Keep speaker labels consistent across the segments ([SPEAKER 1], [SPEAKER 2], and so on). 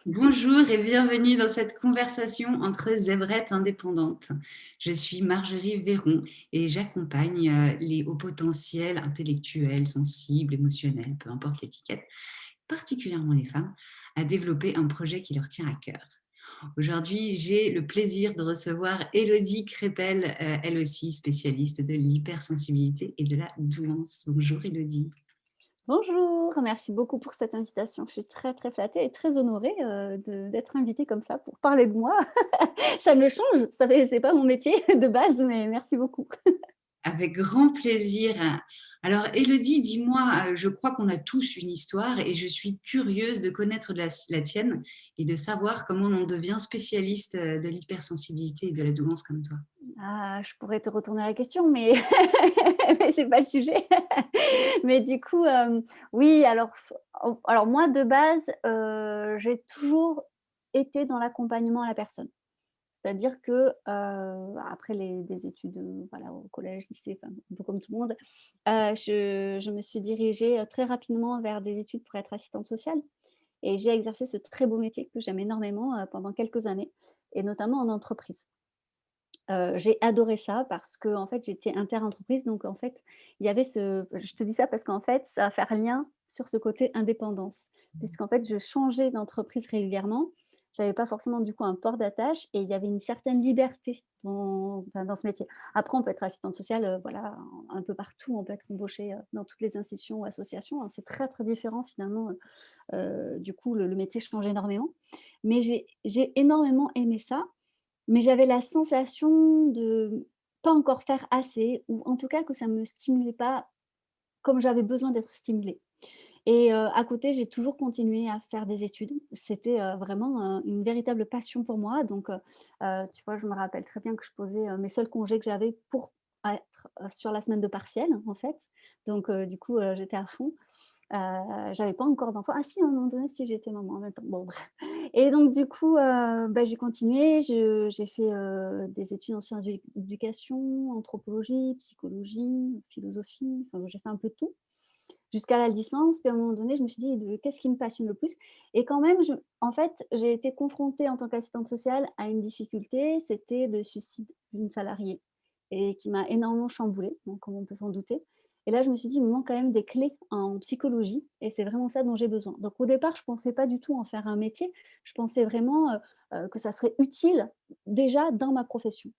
[SPEAKER 1] Bonjour et bienvenue dans cette conversation entre zèbrettes indépendantes. Je suis Marjorie Véron et j'accompagne les hauts potentiels intellectuels, sensibles, émotionnels, peu importe l'étiquette, particulièrement les femmes, à développer un projet qui leur tient à cœur. Aujourd'hui, j'ai le plaisir de recevoir Élodie Crépel, elle aussi spécialiste de l'hypersensibilité et de la douance. Bonjour Élodie.
[SPEAKER 2] Bonjour, merci beaucoup pour cette invitation. Je suis très, très flattée et très honorée, d'être invitée comme ça pour parler de moi. Ça me change, ça fait c'est pas mon métier de base, mais merci beaucoup.
[SPEAKER 1] Avec grand plaisir. Alors, Élodie, dis-moi, je crois qu'on a tous une histoire et je suis curieuse de connaître la tienne et de savoir comment on devient spécialiste de l'hypersensibilité et de la douance comme toi.
[SPEAKER 2] Ah, je pourrais te retourner la question, mais mais c'est pas le sujet. Mais du coup, oui, alors moi de base, j'ai toujours été dans l'accompagnement à la personne. C'est-à-dire que, après des études, voilà, au collège, lycée, enfin, un peu comme tout le monde, je me suis dirigée, très rapidement vers des études pour être assistante sociale et j'ai exercé ce très beau métier que j'aime énormément, pendant quelques années et notamment en entreprise. J'ai adoré ça parce que en fait, j'étais inter-entreprise donc en fait, il y avait je te dis ça parce qu'en fait, ça va faire lien sur ce côté indépendance. Puisqu'en fait, je changeais d'entreprise régulièrement. J'avais pas forcément du coup un port d'attache et il y avait une certaine liberté dans ce métier. Après, on peut être assistante sociale, voilà, un peu partout, on peut être embauché, dans toutes les institutions ou associations, hein. C'est très, très différent finalement, du coup, le métier change énormément. Mais j'ai énormément aimé ça, mais j'avais la sensation de pas encore faire assez ou en tout cas que ça me stimulait pas comme j'avais besoin d'être stimulée et à côté, j'ai toujours continué à faire des études. C'était, vraiment, une véritable passion pour moi donc tu vois, je me rappelle très bien que je posais, mes seuls congés que j'avais pour être, sur la semaine de partiel, en fait. Donc du coup, j'étais à fond. J'avais pas encore d'enfant. Ah si, à un moment donné, si, j'étais maman en même temps. Bon bref et donc du coup, bah, j'ai continué. J'ai fait, des études en sciences de l'éducation, anthropologie, psychologie, philosophie, enfin j'ai fait un peu de tout jusqu'à la licence. Puis à un moment donné, je me suis dit: «De qu'est-ce qui me passionne le plus?» Et quand même, en fait, j'ai été confrontée en tant qu'assistante sociale à une difficulté, c'était le suicide d'une salariée et qui m'a énormément chamboulée, donc comme on peut s'en douter. Et là, je me suis dit: «Il me manque quand même des clés en psychologie et c'est vraiment ça dont j'ai besoin». Donc au départ, je ne pensais pas du tout en faire un métier. Je pensais vraiment, que ça serait utile déjà dans ma profession.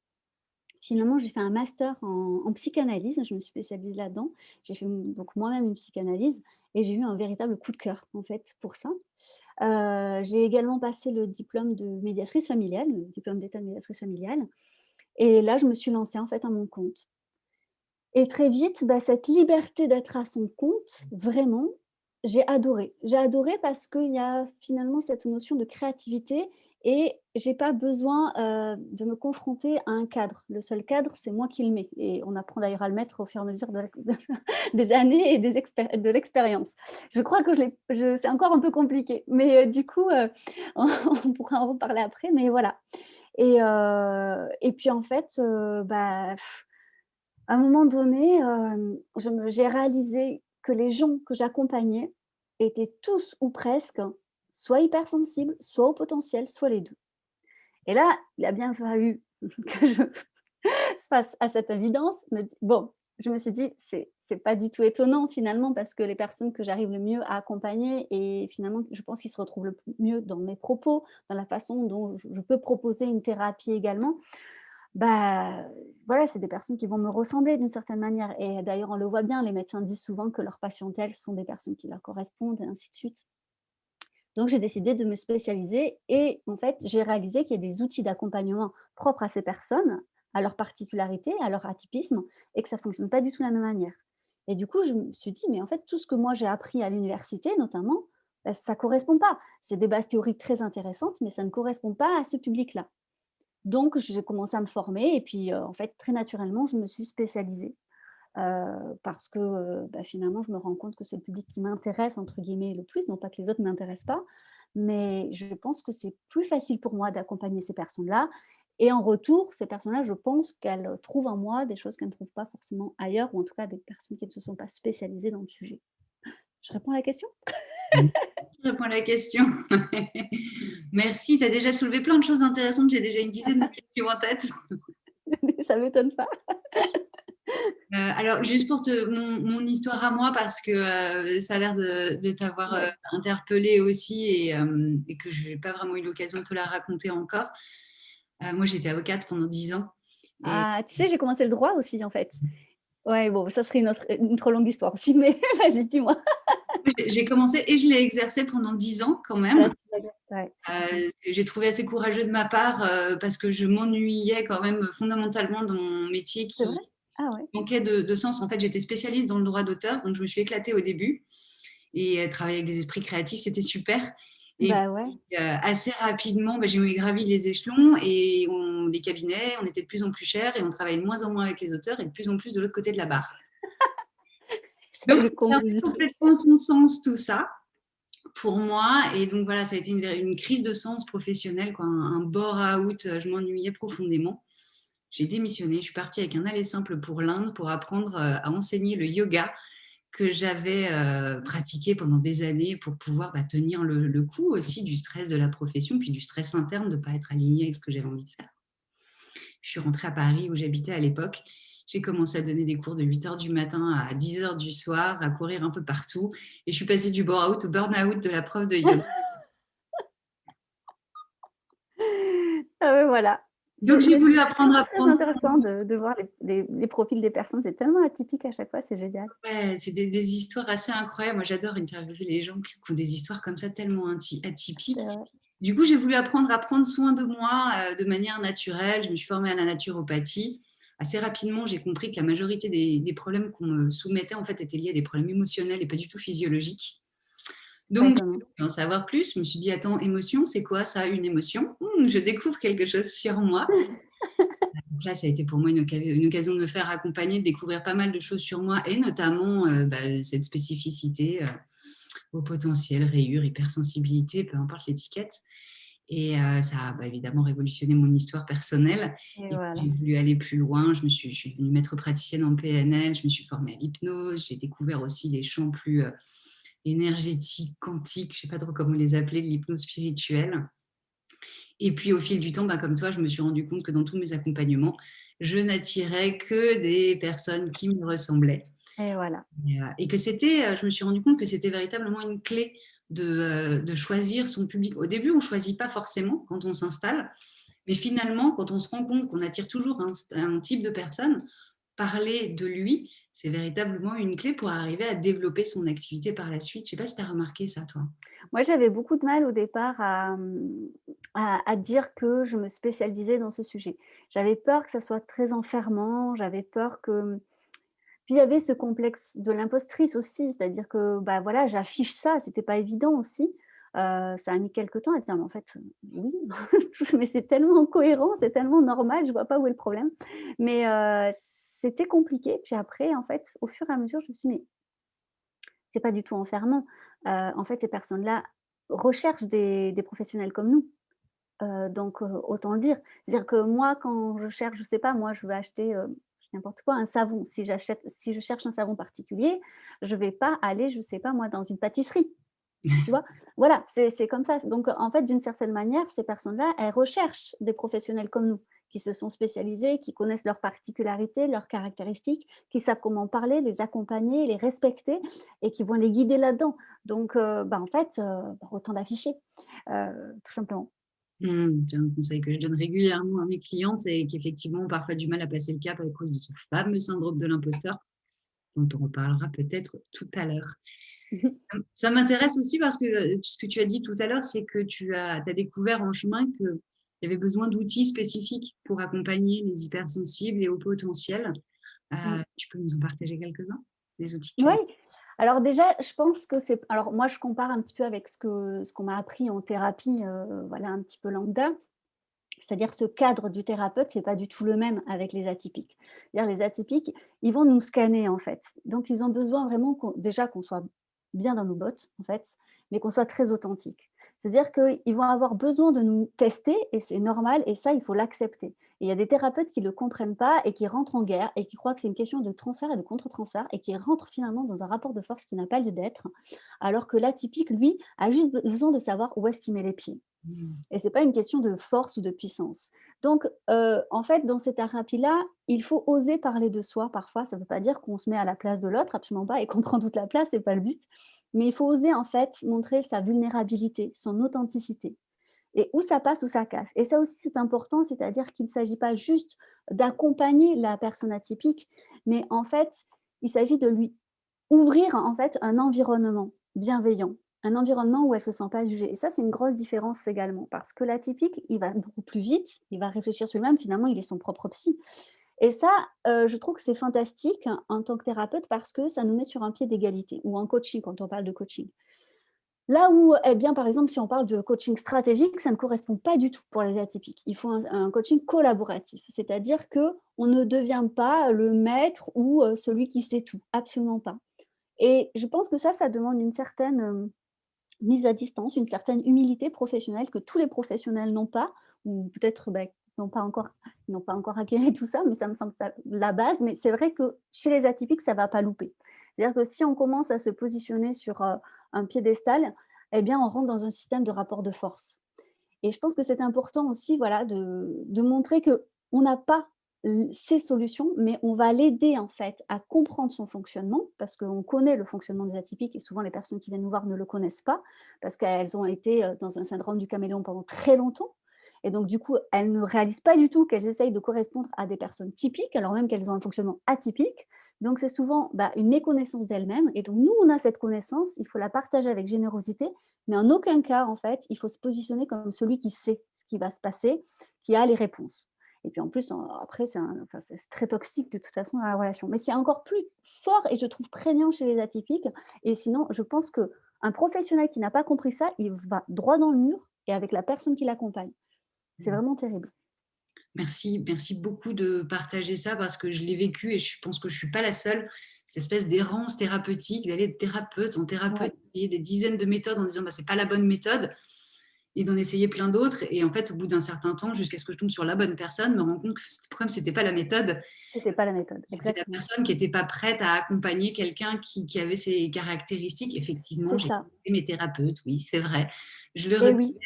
[SPEAKER 2] Finalement, j'ai fait un master en psychanalyse, je me suis spécialisée là-dedans. J'ai fait donc moi-même une psychanalyse et j'ai eu un véritable coup de cœur, en fait, pour ça. J'ai également passé le diplôme de médiatrice familiale, le diplôme d'état de médiatrice familiale et là, je me suis lancée, en fait, à mon compte et très vite, bah, cette liberté d'être à son compte, vraiment, j'ai adoré. J'ai adoré parce qu'il y a finalement cette notion de créativité et j'ai pas besoin, de me confronter à un cadre. Le seul cadre, c'est moi qui le mets et on apprend d'ailleurs à le mettre au fur et à mesure des années et de l'expérience. Je crois que c'est encore un peu compliqué, mais du coup, on pourra en reparler après, mais voilà et puis en fait, bah à un moment donné, j'ai réalisé que les gens que j'accompagnais étaient tous ou presque soit hypersensibles, soit au potentiel, soit les 2. Et là, il a bien fallu que je face à cette évidence, je me suis dit: «C'est pas du tout étonnant finalement parce que les personnes que j'arrive le mieux à accompagner et finalement je pense qu'ils se retrouvent le mieux dans mes propos, dans la façon dont je peux proposer une thérapie également, bah, voilà, c'est des personnes qui vont me ressembler d'une certaine manière et d'ailleurs, on le voit bien, les médecins disent souvent que leurs patientèles sont des personnes qui leur correspondent et ainsi de suite. Donc j'ai décidé de me spécialiser et en fait, j'ai réalisé qu'il y a des outils d'accompagnement propres à ces personnes, à leurs particularités, à leur atypisme et que ça ne fonctionne pas du tout de la même manière. Et du coup, je me suis dit: «Mais en fait, tout ce que moi j'ai appris à l'université notamment, bah, ça ne correspond pas. C'est des bases théoriques très intéressantes, mais ça ne correspond pas à ce public-là». Donc j'ai commencé à me former et puis, en fait, très naturellement, je me suis spécialisée, parce que, bah, finalement, je me rends compte que c'est le public qui «m'intéresse» entre guillemets le plus, non pas que les autres ne m'intéressent pas, mais je pense que c'est plus facile pour moi d'accompagner ces personnes-là et en retour, ces personnes-là, je pense qu'elles trouvent en moi des choses qu'elles ne trouvent pas forcément ailleurs ou en tout cas des personnes qui ne se sont pas spécialisées dans le sujet. Je réponds à la question?
[SPEAKER 1] Je réponds à la question. Merci, tu as déjà soulevé plein de choses intéressantes. J'ai déjà une dizaine de questions en tête.
[SPEAKER 2] Ça m'étonne pas.
[SPEAKER 1] Alors, juste pour mon histoire à moi, parce que ça a l'air de t'avoir
[SPEAKER 2] Ouais.
[SPEAKER 1] interpellée aussi et que je n'ai pas vraiment eu l'occasion de te la raconter encore. Moi, j'étais avocate pendant 10 ans et
[SPEAKER 2] Ah, tu sais, j'ai commencé le droit aussi, en fait. Ouais, bon, ça serait une trop longue histoire aussi, mais vas-y, dis-moi.
[SPEAKER 1] j'ai commencé et je l'ai exercé pendant 10 ans quand
[SPEAKER 2] Ah,
[SPEAKER 1] même.
[SPEAKER 2] ouais, c'était bien.
[SPEAKER 1] J'ai trouvé assez courageux de ma part parce que je m'ennuyais quand même fondamentalement dans mon métier
[SPEAKER 2] C'est vrai?
[SPEAKER 1] qui
[SPEAKER 2] Ah ouais.
[SPEAKER 1] manquait de sens. En fait, j'étais spécialiste dans le droit d'auteur, donc je me suis éclatée au début et travailler avec des esprits créatifs, c'était super. Et
[SPEAKER 2] Bah ouais.
[SPEAKER 1] puis, assez rapidement, j'ai gravi les échelons et les cabinets, on était de plus en plus chers et on travaillait de moins en moins avec les auteurs et de plus en plus de l'autre côté de la barre.
[SPEAKER 2] C'est
[SPEAKER 1] Donc,
[SPEAKER 2] le
[SPEAKER 1] ça a
[SPEAKER 2] comble
[SPEAKER 1] fait
[SPEAKER 2] du truc.
[SPEAKER 1] complètement son sens tout ça pour moi. Et donc voilà, ça a été une crise de sens professionnel, quoi, un bore-out. Je m'ennuyais profondément. J'ai démissionné. Je suis partie avec un aller simple pour l'Inde pour apprendre à enseigner le yoga que j'avais pratiqué pendant des années pour pouvoir tenir le coup aussi du stress de la profession, puis du stress interne de ne pas être alignée avec ce que j'avais envie de faire. Je suis rentrée à Paris où j'habitais à l'époque. J'ai commencé à donner des cours de 8 heures du matin à 10 heures du soir, à courir un peu partout. Et je suis passée du bore-out au burn-out de la prof de yoga.
[SPEAKER 2] Ah ouais, voilà.
[SPEAKER 1] Donc, j'ai
[SPEAKER 2] Mais
[SPEAKER 1] voulu
[SPEAKER 2] c'est
[SPEAKER 1] apprendre
[SPEAKER 2] toujours
[SPEAKER 1] à
[SPEAKER 2] très
[SPEAKER 1] prendre.
[SPEAKER 2] intéressant de voir les profils des personnes. C'est tellement atypique à chaque fois, c'est génial.
[SPEAKER 1] Ouais, c'est des histoires assez incroyables. Moi, j'adore interviewer les gens qui ont des histoires comme ça tellement
[SPEAKER 2] C'est
[SPEAKER 1] atypiques.
[SPEAKER 2] vrai.
[SPEAKER 1] Du coup, j'ai voulu apprendre à prendre soin de moi de manière naturelle. Je me suis formée à la naturopathie. Assez rapidement, j'ai compris que la majorité des problèmes qu'on me soumettait, en fait, étaient liés à des problèmes émotionnels et pas du tout physiologiques.
[SPEAKER 2] Pas
[SPEAKER 1] Donc,
[SPEAKER 2] étonnant.
[SPEAKER 1] je voulais en savoir plus. Je me suis dit, attends, émotion, c'est quoi ça, une émotion? Je découvre quelque chose sur moi. Donc là, ça a été pour moi une occasion de me faire accompagner, de découvrir pas mal de choses sur moi et notamment cette spécificité au potentiel, rayures, hypersensibilité, peu importe l'étiquette. Et ça a évidemment révolutionné mon histoire personnelle.
[SPEAKER 2] Et
[SPEAKER 1] Et puis,
[SPEAKER 2] voilà.
[SPEAKER 1] j'ai voulu aller plus loin. Je suis devenue maître praticienne en PNL. Je me suis formée à l'hypnose. J'ai découvert aussi les champs plus énergétiques, quantiques, je ne sais pas trop comment les appeler, de l'hypnose spirituelle. Et puis, au fil du temps, comme toi, je me suis rendu compte que dans tous mes accompagnements, je n'attirais que des personnes qui me ressemblaient.
[SPEAKER 2] Et voilà.
[SPEAKER 1] Et que je me suis rendu compte que c'était véritablement une clé de choisir son public. Au début, on ne choisit pas forcément quand on s'installe, mais finalement, quand on se rend compte qu'on attire toujours un type de personne, parler de lui, c'est véritablement une clé pour arriver à développer son activité par la suite. Je ne sais pas si tu as remarqué ça, toi.
[SPEAKER 2] Moi, j'avais beaucoup de mal au départ à dire que je me spécialisais dans ce sujet. J'avais peur que ça soit très enfermant, j'avais peur que puis il y avait ce complexe de l'impostrice aussi, c'est-à-dire que, bah, voilà, j'affiche ça, c'était pas évident aussi. Ça a mis quelque temps à dire: «Mais en fait, oui, mais c'est tellement cohérent, c'est tellement normal, je vois pas où est le problème». Mais c'était compliqué. Puis après, en fait, au fur et à mesure, je me suis dit: «Mais c'est pas du tout enfermant». En fait, ces personnes-là recherchent des professionnels comme nous, donc autant le dire. C'est-à-dire que moi, quand je cherche, je sais pas, moi, je veux acheter, n'importe quoi, un savon. Si je cherche un savon particulier, je vais pas aller, je sais pas moi, dans une pâtisserie, tu vois? Voilà, c'est comme ça. Donc en fait, d'une certaine manière, ces personnes-là, elles recherchent des professionnels comme nous, qui se sont spécialisés, qui connaissent leurs particularités, leurs caractéristiques, qui savent comment parler, les accompagner, les respecter et qui vont les guider là-dedans. Donc en fait, autant l'afficher, tout simplement.
[SPEAKER 1] C'est un conseil que je donne régulièrement à mes clientes, c'est qu'effectivement, on a parfois du mal à passer le cap à cause de ce fameux syndrome de l'imposteur, dont on reparlera peut-être tout à l'heure. Ça m'intéresse aussi parce que ce que tu as dit tout à l'heure, c'est que tu as découvert en chemin qu'il y avait besoin d'outils spécifiques pour accompagner les hypersensibles et hauts potentiels.
[SPEAKER 2] Mmh.
[SPEAKER 1] Tu peux nous en partager quelques-uns, des outils que tu
[SPEAKER 2] Oui,
[SPEAKER 1] as.
[SPEAKER 2] alors déjà, je pense que c'est alors moi, je compare un petit peu avec ce qu'on m'a appris en thérapie, voilà, un petit peu lambda. C'est-à-dire ce cadre du thérapeute, c'est pas du tout le même avec les atypiques. C'est-à-dire les atypiques, ils vont nous scanner, en fait. Donc ils ont besoin vraiment qu'on soit bien dans nos bottes, en fait, mais qu'on soit très authentique. C'est-à-dire qu'ils vont avoir besoin de nous tester et c'est normal et ça, il faut l'accepter. Et il y a des thérapeutes qui ne le comprennent pas et qui rentrent en guerre et qui croient que c'est une question de transfert et de contre-transfert et qui rentrent finalement dans un rapport de force qui n'a pas lieu d'être, alors que l'atypique, lui, a juste besoin de savoir où est-ce qu'il met les pieds.
[SPEAKER 1] Mmh.
[SPEAKER 2] Et c'est pas une question de force ou de puissance. Donc, en fait, dans ces thérapies-là, il faut oser parler de soi parfois. Ça ne veut pas dire qu'on se met à la place de l'autre, absolument pas, et qu'on prend toute la place, c'est pas le but. Mais il faut oser, en fait, montrer sa vulnérabilité, son authenticité. Et où ça passe, où ça casse. Et ça aussi, c'est important, c'est-à-dire qu'il ne s'agit pas juste d'accompagner la personne atypique, mais en fait, il s'agit de lui ouvrir en fait un environnement bienveillant, un environnement où elle ne se sent pas jugée. Et ça, c'est une grosse différence également, parce que l'atypique, il va beaucoup plus vite, il va réfléchir sur lui-même, finalement, il est son propre psy. Et ça, je trouve que c'est fantastique en tant que thérapeute parce que ça nous met sur un pied d'égalité, ou en coaching, quand on parle de coaching. Là où, eh bien, par exemple, si on parle de coaching stratégique, ça ne correspond pas du tout pour les atypiques. Il faut un coaching collaboratif, c'est-à-dire qu'on ne devient pas le maître ou celui qui sait tout, absolument pas. Et je pense que ça demande une certaine mise à distance, une certaine humilité professionnelle que tous les professionnels n'ont pas, ou peut-être n'ont pas encore acquéri tout ça, mais ça me semble la base. Mais c'est vrai que chez les atypiques, ça ne va pas louper. C'est-à-dire que si on commence à se positionner sur un piédestal, eh bien, on rentre dans un système de rapport de force. Et je pense que c'est important aussi, voilà, de montrer qu'on n'a pas ces solutions, mais on va l'aider en fait à comprendre son fonctionnement, parce qu'on connaît le fonctionnement des atypiques et souvent les personnes qui viennent nous voir ne le connaissent pas, parce qu'elles ont été dans un syndrome du caméléon pendant très longtemps. Et donc, du coup, elles ne réalisent pas du tout qu'elles essayent de correspondre à des personnes typiques, alors même qu'elles ont un fonctionnement atypique. Donc, c'est souvent une méconnaissance d'elles-mêmes. Et donc, nous, on a cette connaissance, il faut la partager avec générosité, mais en aucun cas, en fait, il faut se positionner comme celui qui sait ce qui va se passer, qui a les réponses. Et puis en plus, après, c'est très toxique de toute façon dans la relation. Mais c'est encore plus fort et je trouve prégnant chez les atypiques. Et sinon, je pense qu'un professionnel qui n'a pas compris ça, il va droit dans le mur et avec la personne qui l'accompagne. C'est
[SPEAKER 1] Mmh.
[SPEAKER 2] vraiment terrible.
[SPEAKER 1] Merci beaucoup de partager ça parce que je l'ai vécu et je pense que je ne suis pas la seule. Cette espèce d'errance thérapeutique, d'aller de thérapeute en thérapeute,
[SPEAKER 2] Ouais.
[SPEAKER 1] essayer des dizaines de méthodes en disant bah, c'est pas la bonne méthode et d'en essayer plein d'autres. Et en fait, au bout d'un certain temps, jusqu'à ce que je tombe sur la bonne personne, me rends compte que le problème, c'était pas la méthode,
[SPEAKER 2] C'était pas la méthode,
[SPEAKER 1] c'était la
[SPEAKER 2] exactement.
[SPEAKER 1] personne qui n'était pas prête à accompagner quelqu'un qui avait ces caractéristiques. Effectivement,
[SPEAKER 2] C'est
[SPEAKER 1] j'ai
[SPEAKER 2] ça.
[SPEAKER 1] fait mes thérapeutes, oui, c'est vrai. Je le
[SPEAKER 2] Et
[SPEAKER 1] reconnais.
[SPEAKER 2] oui.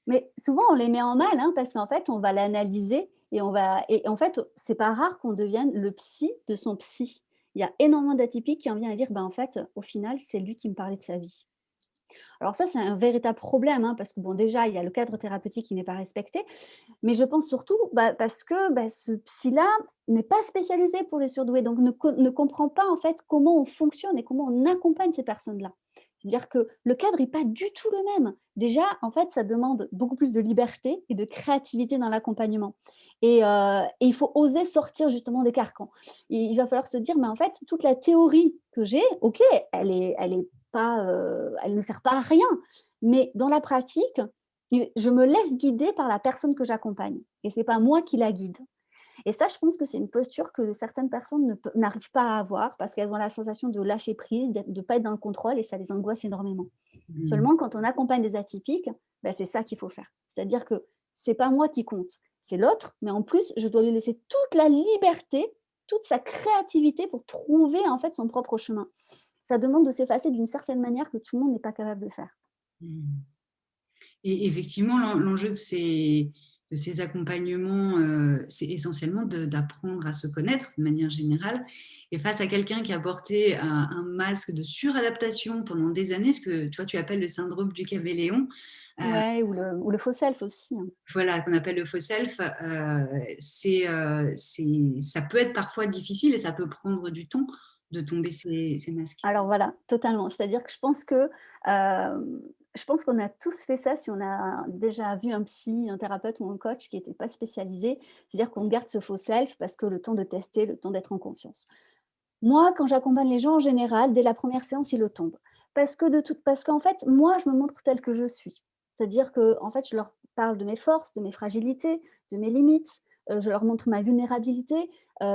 [SPEAKER 2] Mais souvent, on les met en mal, hein, parce qu'en fait, on va l'analyser et en fait, c'est pas rare qu'on devienne le psy de son psy. Il y a énormément d'atypiques qui en viennent à dire: «Ben, en fait, au final, c'est lui qui me parlait de sa vie». Alors ça, c'est un véritable problème, hein, parce que bon, déjà, il y a le cadre thérapeutique qui n'est pas respecté, mais je pense surtout, parce que, ce psy-là n'est pas spécialisé pour les surdoués, donc ne comprend pas, en fait, comment on fonctionne et comment on accompagne ces personnes-là. C'est-à-dire que le cadre est pas du tout le même. Déjà, en fait, ça demande beaucoup plus de liberté et de créativité dans l'accompagnement et il faut oser sortir justement des carcans. Il va falloir se dire: «Mais en fait, toute la théorie que j'ai, OK, elle est pas, elle ne sert pas à rien, mais dans la pratique, je me laisse guider par la personne que j'accompagne et c'est pas moi qui la guide». Et ça, je pense que c'est une posture que certaines personnes n'arrivent pas à avoir parce qu'elles ont la sensation de lâcher prise, de ne pas être dans le contrôle et ça les angoisse énormément.
[SPEAKER 1] Mmh.
[SPEAKER 2] Seulement, quand on accompagne des atypiques, c'est ça qu'il faut faire. C'est-à-dire que c'est pas moi qui compte, c'est l'autre, mais en plus, je dois lui laisser toute la liberté, toute sa créativité pour trouver en fait son propre chemin. Ça demande de s'effacer d'une certaine manière que tout le monde n'est pas capable de faire.
[SPEAKER 1] Mmh. Et effectivement, l'enjeu de ces accompagnements, c'est essentiellement d'apprendre à se connaître de manière générale. Et face à quelqu'un qui a porté un masque de suradaptation pendant des années, ce que toi tu appelles le syndrome du caméléon,
[SPEAKER 2] Ouais, ou le faux self aussi, hein.
[SPEAKER 1] voilà, qu'on appelle le faux self, ça peut être parfois difficile et ça peut prendre du temps de tomber ces masques.
[SPEAKER 2] Alors voilà, totalement. C'est-à-dire que je pense qu'on a tous fait ça si on a déjà vu un psy, un thérapeute ou un coach qui était pas spécialisé. C'est-à-dire qu'on garde ce faux self parce que le temps de tester, le temps d'être en confiance. Moi, quand j'accompagne les gens en général, dès la première séance, ils le tombent. Parce qu'en fait, moi, je me montre telle que je suis. C'est-à-dire que en fait, je leur parle de mes forces, de mes fragilités, de mes limites, je leur montre ma vulnérabilité,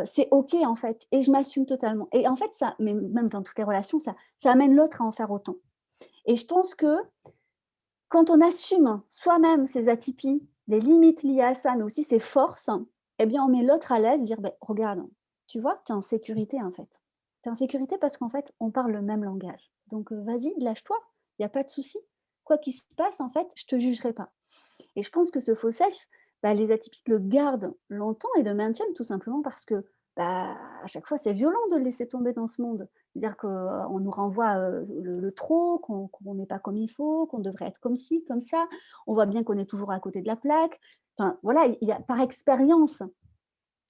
[SPEAKER 2] c'est OK, en fait et je m'assume totalement et en fait, ça mais même dans toutes les relations, ça amène l'autre à en faire autant et je pense que quand on assume soi-même ses atypies, les limites liées à ça, mais aussi ses forces, eh bien, on met l'autre à l'aise, dire: «Beh, regarde, tu vois, tu es en sécurité, en fait. Tu es en sécurité parce qu'en fait, on parle le même langage. Donc, vas-y, lâche-toi, il y a pas de souci. Quoi qu'il se passe, en fait, je te jugerai pas». Et je pense que ce faux self, bah, les atypiques le gardent longtemps et le maintiennent tout simplement parce que, bah, à chaque fois, c'est violent de le laisser tomber dans ce monde. C'est-à-dire qu'on nous renvoie, le trop, qu'on n'est pas comme il faut, qu'on devrait être comme ci, comme ça. On voit bien qu'on est toujours à côté de la plaque. Enfin, voilà, il y a par expérience,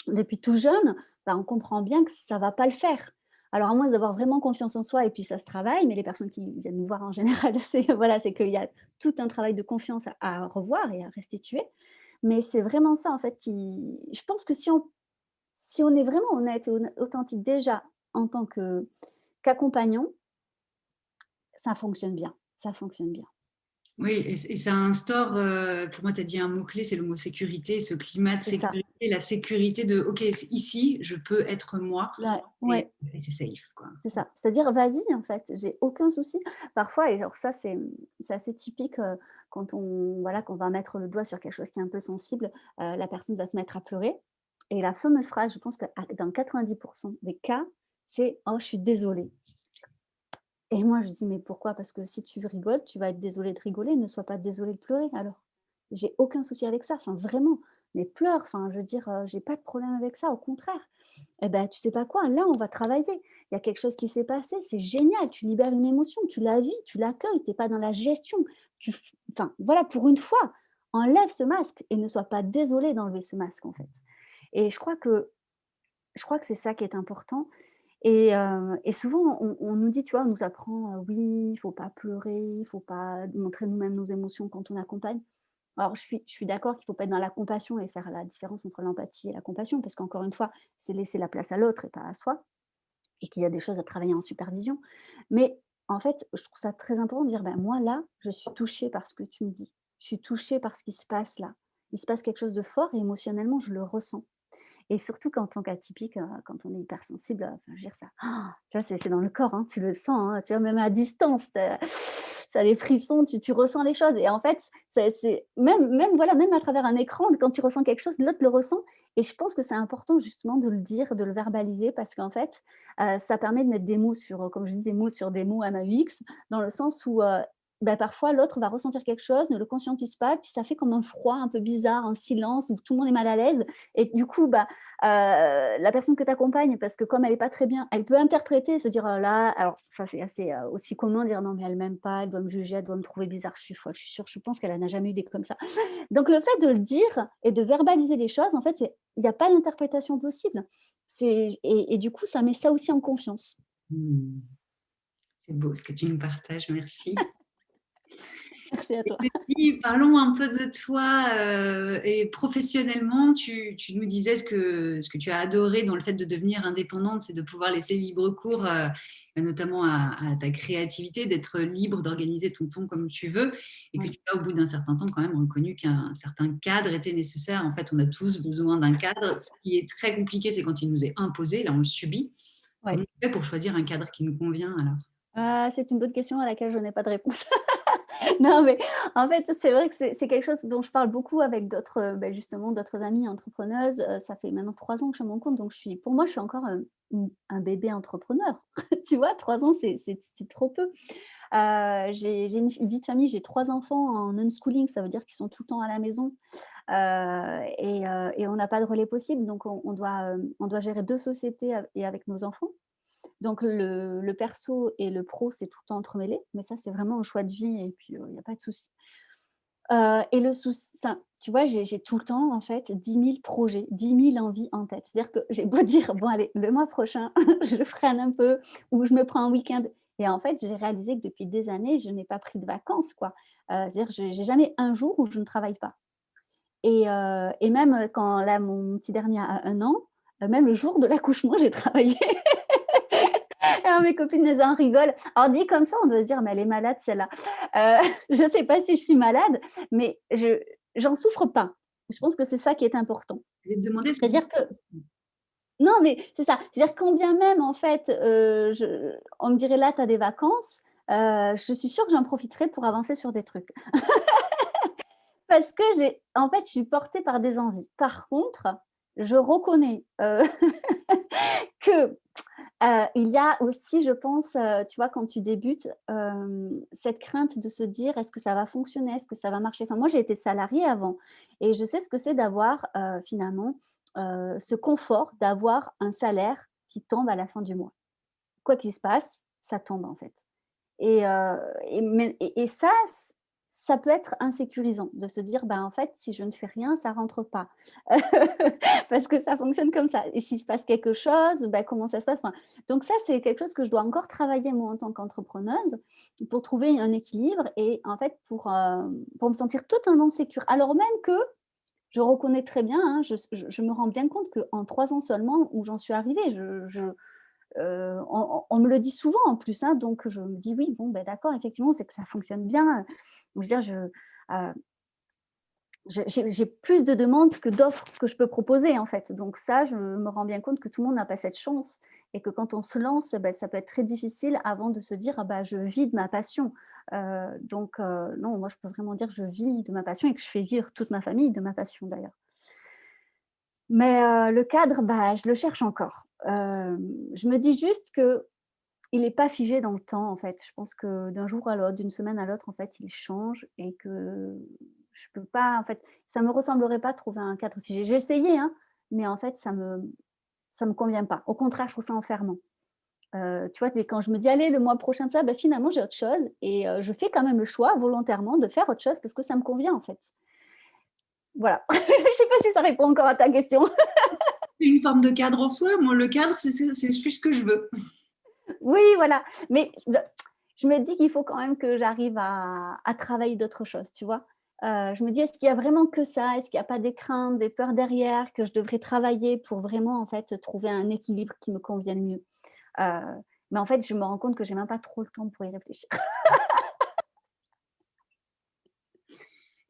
[SPEAKER 2] depuis tout jeune, bah, on comprend bien que ça va pas le faire. Alors à moins d'avoir vraiment confiance en soi et puis ça se travaille, mais les personnes qui viennent nous voir en général, c'est voilà, c'est qu'il y a tout un travail de confiance à revoir et à restituer. Mais c'est vraiment ça en fait qui je pense que si on est vraiment honnête et authentique déjà en tant qu'accompagnant, ça fonctionne bien, ça fonctionne bien.
[SPEAKER 1] Oui, et ça instaure, pour moi, tu as dit un mot-clé, c'est le mot sécurité, ce climat de
[SPEAKER 2] C'est ça.
[SPEAKER 1] sécurité, la sécurité de OK, ici, je peux être moi
[SPEAKER 2] Ouais,
[SPEAKER 1] et,
[SPEAKER 2] ouais.
[SPEAKER 1] et c'est safe, quoi.
[SPEAKER 2] C'est ça. C'est-à-dire: «Vas-y, en fait, j'ai aucun souci». Parfois et genre ça, c'est assez typique, quand on voilà, qu'on va mettre le doigt sur quelque chose qui est un peu sensible, la personne va se mettre à pleurer et la fameuse phrase, je pense que dans 90 des cas, c'est: «Oh, je suis désolée». Et moi, je dis: «Mais pourquoi? Parce que si tu rigoles, tu vas être désolée de rigoler, ne sois pas désolée de pleurer alors». J'ai aucun souci avec ça, enfin vraiment, mais pleure, enfin je veux dire, j'ai pas de problème avec ça, au contraire. Et ben tu sais pas quoi? Là, on va travailler. Il y a quelque chose qui s'est passé, c'est génial, tu libères une émotion, tu la vis, tu l'accueilles, tu es pas dans la gestion. Tu f Enfin voilà, pour une fois, enlève ce masque et ne sois pas désolée d'enlever ce masque, en fait. Et je crois que c'est ça qui est important et souvent on nous dit, tu vois, on nous apprend, oui, il faut pas pleurer, il faut pas montrer nous-mêmes nos émotions quand on accompagne. Alors je suis d'accord qu'il faut pas être dans la compassion et faire la différence entre l'empathie et la compassion parce qu'encore une fois, c'est laisser la place à l'autre et pas à soi et qu'il y a des choses à travailler en supervision. Mais en fait, je trouve ça très important de dire: «Ben, moi là, je suis touchée par ce que tu me dis. Je suis touchée par ce qui se passe là. Il se passe quelque chose de fort et émotionnellement, je le ressens». Et surtout qu'en tant qu'atypique, quand on est hypersensible, enfin, je veux dire ça tu vois, c'est dans le corps, hein, tu le sens, hein, tu vois? Même à distance, tu as des frissons, tu ressens les choses et en fait, c'est même voilà, même à travers un écran, quand tu ressens quelque chose, l'autre le ressent et je pense que c'est important justement de le dire, de le verbaliser parce qu'en fait, ça permet de mettre des mots sur, comme je dis, des mots sur des mots MAUX, dans le sens où, bah, parfois l'autre va ressentir quelque chose, ne le conscientise pas, puis ça fait comme un froid un peu bizarre, un silence où tout le monde est mal à l'aise et du coup, bah, la personne que tu accompagnes, parce que comme elle est pas très bien, elle peut interpréter, se dire: «Oh là» alors ça c'est assez, aussi commun, dire: «Non mais elle m'aime pas, elle doit me juger, elle doit me trouver bizarre, je suis folle, je suis sûre, je pense qu'elle n'a jamais eu des comme ça». Donc le fait de le dire et de verbaliser les choses, en fait, c'est il y a pas d'interprétation possible. Et du coup, ça met ça aussi en confiance.
[SPEAKER 1] Mmh. C'est beau ce que tu nous partages, merci.
[SPEAKER 2] Merci à
[SPEAKER 1] Et
[SPEAKER 2] toi.
[SPEAKER 1] puis, parlons un peu de toi, et professionnellement, tu nous disais ce que tu as adoré dans le fait de devenir indépendante, c'est de pouvoir laisser libre cours, notamment à ta créativité, d'être libre d'organiser ton temps comme tu veux et que
[SPEAKER 2] Ouais,
[SPEAKER 1] tu as, au bout d'un certain temps, quand même reconnu qu'un certain cadre était nécessaire. En fait, on a tous besoin d'un cadre. Ce qui est très compliqué, c'est quand il nous est imposé, là, on le subit.
[SPEAKER 2] ouais.
[SPEAKER 1] Comment on fait pour choisir un cadre qui nous convient alors?
[SPEAKER 2] C'est une bonne question à laquelle je n'ai pas de réponse. Non, mais en fait, c'est vrai que c'est quelque chose dont je parle beaucoup avec d'autres, justement d'autres amies entrepreneuses. Ça fait maintenant 3 ans que je suis à mon compte, donc pour moi, je suis encore, un bébé entrepreneur. Tu vois? 3 ans, c'est trop peu. J'ai une vie de famille, j'ai 3 enfants en unschooling, ça veut dire qu'ils sont tout le temps à la maison, et on n'a pas de relais possible, donc on doit gérer 2 sociétés et avec nos enfants. Donc le perso et le pro, c'est tout le temps entremêlé, mais ça, c'est vraiment un choix de vie et puis, il y a pas de souci. Et le souci enfin, tu vois, j'ai tout le temps, en fait, 10 000 projets, 10 000 envies en tête. C'est-à-dire que j'ai beau dire: «Bon allez, le mois prochain, je freine un peu ou je me prends un week-end» et en fait, j'ai réalisé que depuis des années, je n'ai pas pris de vacances, quoi. C'est-à-dire j'ai jamais un jour où je ne travaille pas et même, quand là, mon petit dernier a 1 an, même le jour de l'accouchement, j'ai travaillé. Alors mes copines, elles en rigolent. Alors dit comme ça, on doit se dire: «Mais elle est malade celle-là». Je sais pas si je suis malade, mais j'en souffre pas. Je pense que c'est ça qui est important.
[SPEAKER 1] Je vais te demander ce que c'est.
[SPEAKER 2] C'est-à-dire que non, mais c'est ça. C'est-à-dire quand bien même en fait, on me dirait: «Là, tu as des vacances», je suis sûre que j'en profiterai pour avancer sur des trucs. Parce que en fait, je suis portée par des envies. Par contre, je reconnais que il y a aussi, je pense, tu vois, quand tu débutes, cette crainte de se dire: «Est-ce que ça va fonctionner? Est-ce que ça va marcher?» Enfin, moi, j'ai été salariée avant et je sais ce que c'est d'avoir, finalement, ce confort d'avoir un salaire qui tombe à la fin du mois. Quoi qu'il se passe, ça tombe, en fait. Et ça, ça peut être insécurisant de se dire: «Ben, en fait, si je ne fais rien, ça rentre pas». Parce que ça fonctionne comme ça et s'il se passe quelque chose, bah, comment ça se passe? Enfin, donc ça, c'est quelque chose que je dois encore travailler moi en tant qu'entrepreneuse pour trouver un équilibre et en fait pour me sentir totalement sécure. Alors même que je reconnais très bien, hein, je me rends bien compte qu'en 3 ans seulement où j'en suis arrivée, on me le dit souvent en plus, hein, donc je me dis: «Oui, bon, ben d'accord, effectivement, c'est que ça fonctionne bien». Je veux dire, j'ai plus de demandes que d'offres que je peux proposer, en fait. Donc ça, je me rends bien compte que tout le monde n'a pas cette chance et que quand on se lance, bah, ça peut être très difficile avant de se dire: «Ah bah, je vis de ma passion». Non, moi, je peux vraiment dire que je vis de ma passion et que je fais vivre toute ma famille de ma passion, d'ailleurs. Mais le cadre, bah, je le cherche encore. Je me dis juste qu'il est pas figé dans le temps, en fait. Je pense que d'un jour à l'autre, d'une semaine à l'autre, en fait, il change et que je peux pas en fait, ça me ressemblerait pas de trouver un cadre figé. J'ai essayé, hein, mais en fait, ça me convient pas. Au contraire, je trouve ça enfermant. Tu vois, dès quand je me dis: «Allez, le mois prochain de ça», bah, finalement, j'ai autre chose et je fais quand même le choix volontairement de faire autre chose parce que ça me convient, en fait. Voilà. Je sais pas si ça répond encore à ta question.
[SPEAKER 1] C'est une forme de cadre en soi. Moi, le cadre, c'est juste ce que je veux.
[SPEAKER 2] Oui, voilà, mais je me dis qu'il faut quand même que j'arrive à travailler d'autres choses, tu vois? Je me dis: «Est-ce qu'il y a vraiment que ça? Est-ce qu'il y a pas des craintes, des peurs derrière que je devrais travailler pour vraiment, en fait, trouver un équilibre qui me convienne mieux?» heu, mais en fait, je me rends compte que j'ai même pas trop le temps pour y réfléchir.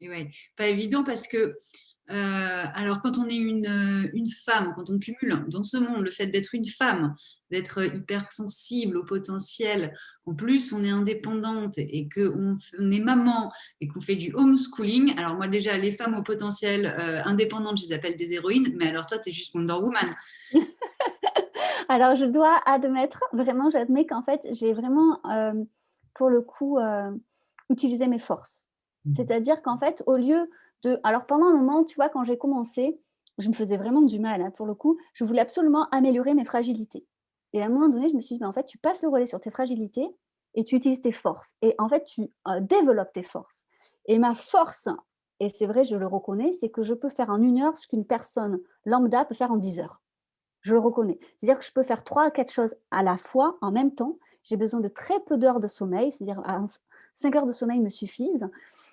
[SPEAKER 1] Et ouais, pas évident parce que, alors quand on est une femme, quand on cumule dans ce monde le fait d'être une femme, d'être hypersensible au potentiel, en plus on est indépendante et qu'on est maman et qu'on fait du homeschooling. Alors moi déjà, les femmes au potentiel indépendantes, je les appelle des héroïnes, mais alors toi, tu es juste Wonder Woman.
[SPEAKER 2] Alors je dois admettre, vraiment j'admets qu'en fait, j'ai vraiment, pour le coup, utilisé mes forces. C'est-à-dire qu'en fait, au lieu de alors pendant un moment, tu vois, quand j'ai commencé, je me faisais vraiment du mal, hein, pour le coup. Je voulais absolument améliorer mes fragilités et à un moment donné, je me suis dit: «Mais en fait, tu passes le relais sur tes fragilités et tu utilises tes forces et en fait, tu, développes tes forces» et ma force et c'est vrai, je le reconnais, c'est que je peux faire en 1 heure ce qu'une personne lambda peut faire en 10 heures. Je le reconnais. C'est-à-dire que je peux faire 3 à 4 choses à la fois, en même temps. J'ai besoin de très peu d'heures de sommeil, c'est-à-dire à 5 heures de sommeil me suffisent.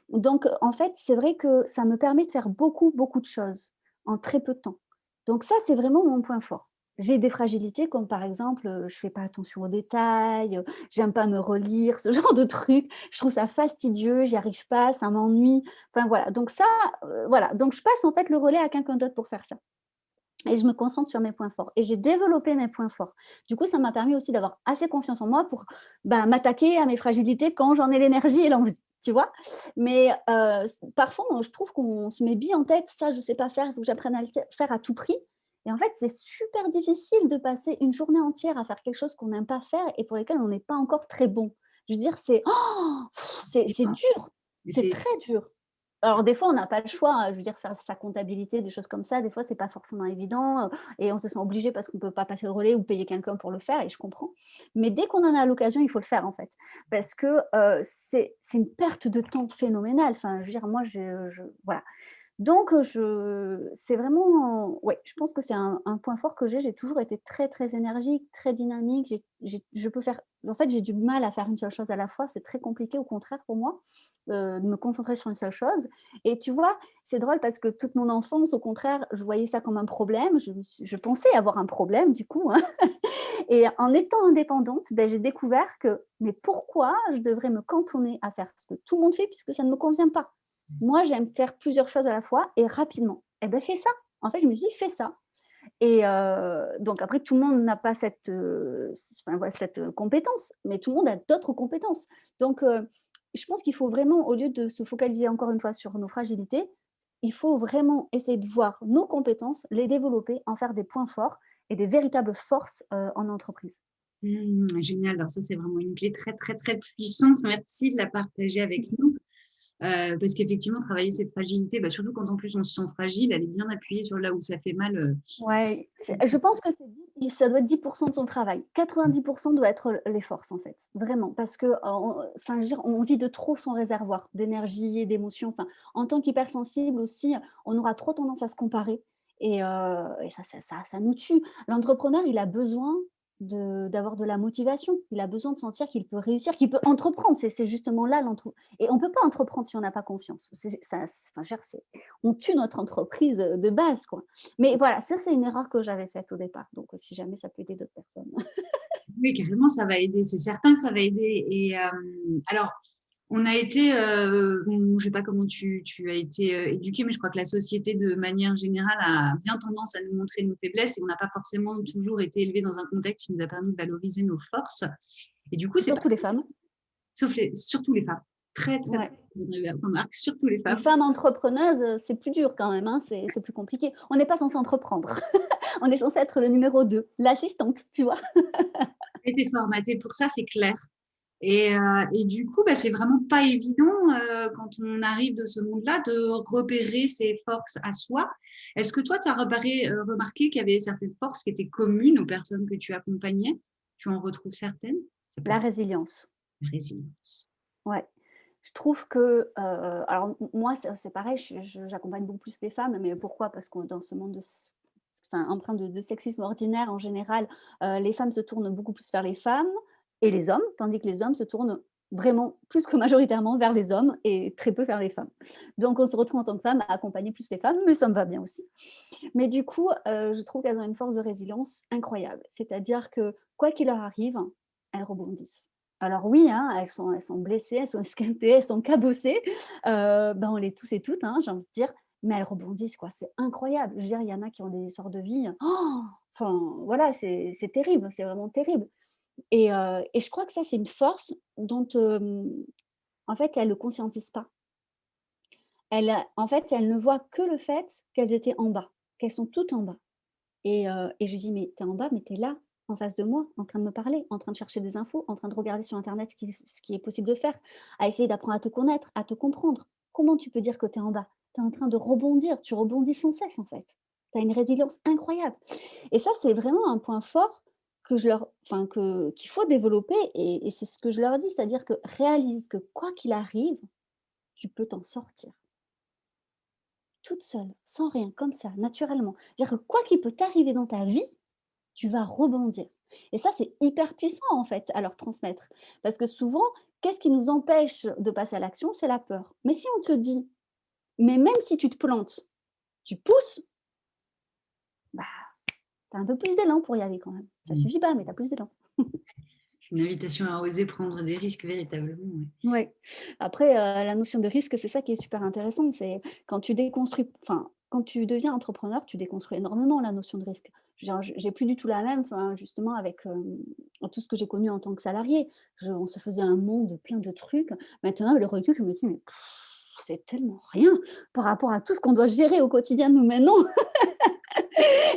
[SPEAKER 2] Donc, en fait, c'est vrai que ça me permet de faire beaucoup, beaucoup de choses en très peu de temps. Donc ça, c'est vraiment mon point fort. J'ai des fragilités comme par exemple, je fais pas attention aux détails, j'aime pas me relire, ce genre de trucs. Je trouve ça fastidieux, j'y arrive pas, ça m'ennuie. Enfin voilà, donc ça, voilà, donc je passe en fait le relais à quelqu'un d'autre pour faire ça. Et je me concentre sur mes points forts et j'ai développé mes points forts. Du coup, ça m'a permis aussi d'avoir assez confiance en moi pour, bah, m'attaquer à mes fragilités quand j'en ai l'énergie et l'envie, tu vois? Mais parfois, je trouve qu'on se met bien en tête: «Ça, je sais pas faire, il faut que j'apprenne à le faire à tout prix» et en fait, c'est super difficile de passer une journée entière à faire quelque chose qu'on n'aime pas faire et pour lesquels on n'est pas encore très bon. Je veux dire, c'est dur,
[SPEAKER 1] Et
[SPEAKER 2] c'est
[SPEAKER 1] c'est
[SPEAKER 2] très dur. Alors des fois, on n'a pas le choix, hein, je veux dire faire sa comptabilité, des choses comme ça, des fois, c'est pas forcément évident, et on se sent obligé parce qu'on peut pas passer le relais ou payer quelqu'un pour le faire et je comprends. Mais dès qu'on en a l'occasion, il faut le faire, en fait. Parce que, c'est une perte de temps phénoménale. Enfin, je veux dire, moi, je voilà. Donc, c'est vraiment ouais, je pense que c'est un point fort que j'ai. J'ai toujours été très, très énergique, très dynamique. Je peux faire en fait, j'ai du mal à faire une seule chose à la fois. C'est très compliqué, au contraire, pour moi, de me concentrer sur une seule chose et tu vois, c'est drôle parce que toute mon enfance, au contraire, je voyais ça comme un problème. Je pensais avoir un problème, du coup, hein et en étant indépendante, beh, j'ai découvert que mais pourquoi je devrais me cantonner à faire ce que tout le monde fait puisque ça ne me convient pas? Moi, j'aime faire plusieurs choses à la fois et rapidement. Eh ben, fais ça. En fait, je me suis dit: «Fais ça» et donc après tout le monde n'a pas cette, enfin, voilà, cette, compétence, mais tout le monde a d'autres compétences. Donc je pense qu'il faut vraiment, au lieu de se focaliser encore une fois sur nos fragilités, il faut vraiment essayer de voir nos compétences, les développer, en faire des points forts et des véritables forces, en entreprise.
[SPEAKER 1] Génial. Alors ça, c'est vraiment une clé très, très, très puissante. Merci de la partager avec nous. Parce qu'effectivement, travailler cette fragilité, bah, surtout quand en plus on se sent fragile, elle est bien appuyée sur là où ça fait mal.
[SPEAKER 2] Ouais, je pense que ça doit être 10 de son travail. 90 doit être les forces, en fait, vraiment. Parce que, enfin, je veux dire, on vide trop son réservoir d'énergie et d'émotions. Enfin, en tant qu'hypersensible aussi, on aura trop tendance à se comparer et ça nous tue. L'entrepreneur, il a besoin d'avoir de la motivation. Il a besoin de sentir qu'il peut réussir, qu'il peut entreprendre. C'est justement là et on ne peut pas entreprendre si on n'a pas confiance. Enfin, je veux dire, on tue notre entreprise, de base, quoi. Mais voilà, ça, c'est une erreur que j'avais faite au départ. Donc, si jamais ça peut aider d'autres personnes.
[SPEAKER 1] Oui, carrément, ça va aider. C'est certain que ça va aider. Et alors, on a été, bon, je sais pas comment tu as été éduqué, mais je crois que la société, de manière générale, a bien tendance à nous montrer nos faiblesses et on n'a pas forcément toujours été élevé dans un contexte qui nous a permis de valoriser nos forces. Et du coup, c'est pas
[SPEAKER 2] Surtout les femmes.
[SPEAKER 1] surtout les femmes. Très, très, très,
[SPEAKER 2] Ouais.
[SPEAKER 1] remarque, surtout les
[SPEAKER 2] Les
[SPEAKER 1] femmes.
[SPEAKER 2] femmes entrepreneuses, c'est plus dur quand même, hein, c'est plus compliqué. On n'est pas censé entreprendre. On est censé être le numéro 2, l'assistante, tu vois?
[SPEAKER 1] Été formatée pour ça, c'est clair. Et du coup, bah, c'est vraiment pas évident quand on arrive de ce monde-là de repérer ses forces à soi. Est-ce que toi, tu as remarqué qu'il y avait certaines forces qui étaient communes aux personnes que tu accompagnais? Tu en retrouves certaines? Ça peut
[SPEAKER 2] La
[SPEAKER 1] être
[SPEAKER 2] résilience.
[SPEAKER 1] la résilience.
[SPEAKER 2] Ouais. Je trouve que, alors moi, c'est pareil, j'accompagne beaucoup plus les femmes, mais pourquoi? Parce que dans ce monde enfin, empreint de sexisme ordinaire en général, les femmes se tournent beaucoup plus vers les femmes et les hommes, tandis que les hommes se tournent vraiment plus que majoritairement vers les hommes et très peu vers les femmes. Donc on se retrouve en tant que femme à accompagner plus les femmes, mais ça me va bien aussi. Mais du coup, je trouve qu'elles ont une force de résilience incroyable. C'est-à-dire que quoi qu'il leur arrive, elles rebondissent. Alors oui, hein, elles sont blessées, elles sont esquintées, elles sont cabossées, ben, on l'est tous et toutes, hein, j'ai envie de dire, mais elles rebondissent, quoi. C'est incroyable. Je veux dire, il y en a qui ont des histoires de vie, enfin voilà, c'est terrible, c'est vraiment terrible et je crois que ça, c'est une force dont, en fait, elles ne le conscientisent pas. En fait, elles ne voient que le fait qu'elles étaient en bas, qu'elles sont toutes en bas et je lui dis: «Mais tu es en bas, mais tu es là, en face de moi, en train de me parler, en train de chercher des infos, en train de regarder sur internet ce qui est possible de faire, à essayer d'apprendre à te connaître, à te comprendre. Comment tu peux dire que tu es en bas? Tu es en train de rebondir, tu rebondis sans cesse, en fait. Tu as une résilience incroyable» et ça, c'est vraiment un point fort que je leur enfin, qu'il faut développer et c'est ce que je leur dis, c'est-à-dire que réalise que quoi qu'il arrive, tu peux t'en sortir. Toute seule, sans rien, comme ça, naturellement. C'est-à-dire que quoi qu'il peut t'arriver dans ta vie, tu vas rebondir. Et ça, c'est hyper puissant, en fait, à leur transmettre. Parce que souvent, qu'est-ce qui nous empêche de passer à l'action? C'est la peur. Mais si on te dit: «Mais même si tu te plantes, tu pousses», bah, tu as un peu plus d'élan pour y aller quand même. Ça
[SPEAKER 1] Mmh.
[SPEAKER 2] suffit pas, mais tu as plus d'élan.
[SPEAKER 1] Une invitation à oser prendre des risques véritablement, ouais.
[SPEAKER 2] Ouais. Après, la notion de risque, c'est ça qui est super intéressant. C'est quand tu déconstruis enfin, quand tu deviens entrepreneur, tu déconstruis énormément la notion de risque. Je veux dire, j'ai plus du tout la même, enfin, justement avec, tout ce que j'ai connu en tant que salarié. On se faisait un monde plein de trucs. Maintenant, avec le recul, je me dis: «Mais c'est tellement rien par rapport à tout ce qu'on doit gérer au quotidien nous maintenant».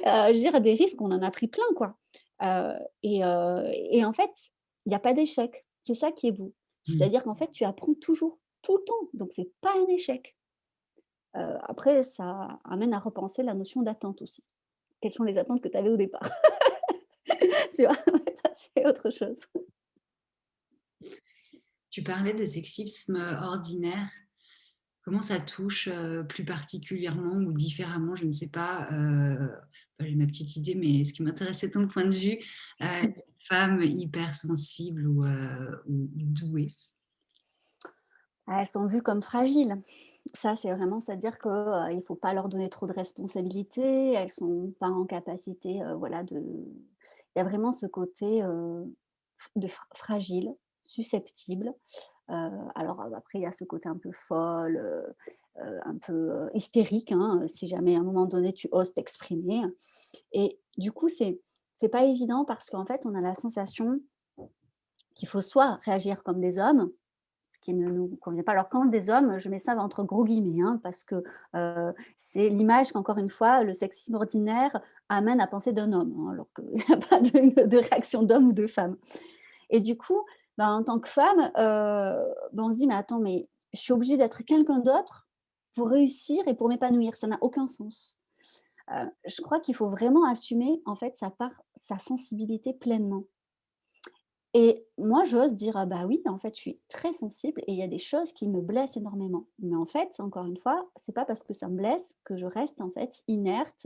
[SPEAKER 2] Je veux dire, des risques, on en a pris plein, quoi. Et en fait, il y a pas d'échec. C'est ça qui est beau.
[SPEAKER 1] Mmh.
[SPEAKER 2] C'est-à-dire qu'en fait, tu apprends toujours, tout le temps, donc c'est pas un échec. Après ça amène à repenser la notion d'attente aussi. Quelles sont les attentes que tu avais au départ? Tu vois? Ça, c'est autre chose.
[SPEAKER 1] Tu parlais de sexisme ordinaire. Comment ça touche, plus particulièrement ou différemment? Je ne sais pas, j'ai ma petite idée, mais ce qui m'intéressait ton point de vue, les femmes hypersensibles ou douées.
[SPEAKER 2] Elles sont vues comme fragiles. Ça, c'est vraiment c'est-à-dire que, il faut pas leur donner trop de responsabilités. Elles sont pas en capacité, voilà, il y a vraiment ce côté, de fragile, susceptible. Alors, après, il y a ce côté un peu folle, un peu, hystérique, hein, si jamais à un moment donné tu oses t'exprimer et du coup, c'est pas évident parce qu'en fait, on a la sensation qu'il faut soit réagir comme des hommes, ce qui ne nous convient pas. Alors quand des hommes, je mets ça entre gros guillemets, hein, parce que, c'est l'image qu'encore une fois, le sexisme ordinaire amène à penser d'un homme, hein, alors qu'il n'y a pas de réaction d'homme ou de femme. Et du coup, ben, en tant que femme, ben, on se dit: «Mais attends, mais je suis obligée d'être quelqu'un d'autre pour réussir et pour m'épanouir, ça n'a aucun sens». Je crois qu'il faut vraiment assumer, en fait, sa sensibilité pleinement. Et moi, j'ose dire: «Ah bah oui, en fait, je suis très sensible et il y a des choses qui me blessent énormément». Mais en fait, encore une fois, c'est pas parce que ça me blesse que je reste, en fait, inerte,